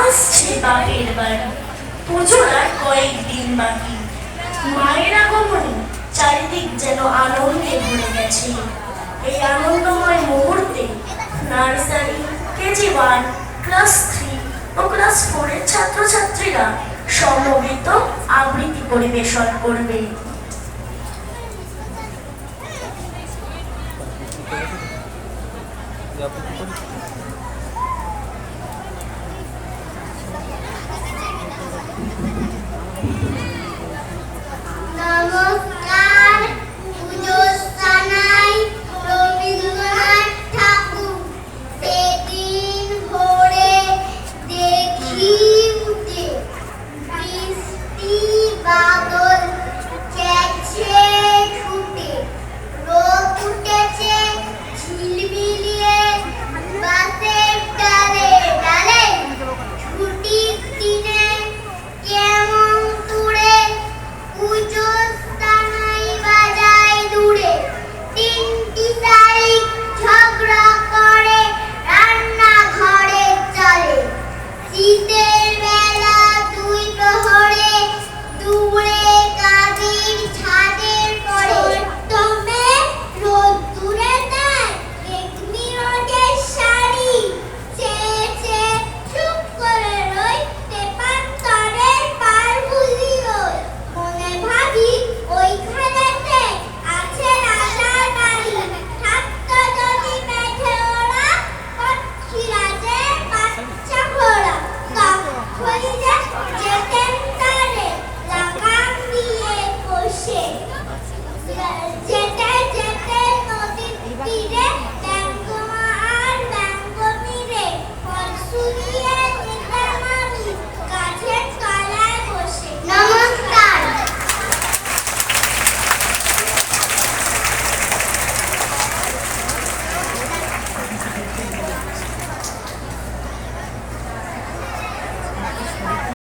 আসছে বাপের বাড়ি, পুজোর আর কয়েকদিন বাকি। মায়ের আগমনে চারিদিক যেন আনন্দে ভরে গেছে। এই আনন্দময় মুহূর্তে নার্সারি, কেজি 1, ক্লাস 3 ও ক্লাস 4 এর ছাত্রছাত্রীরা সমবেত আবৃত্তি পরিবেশন করবে।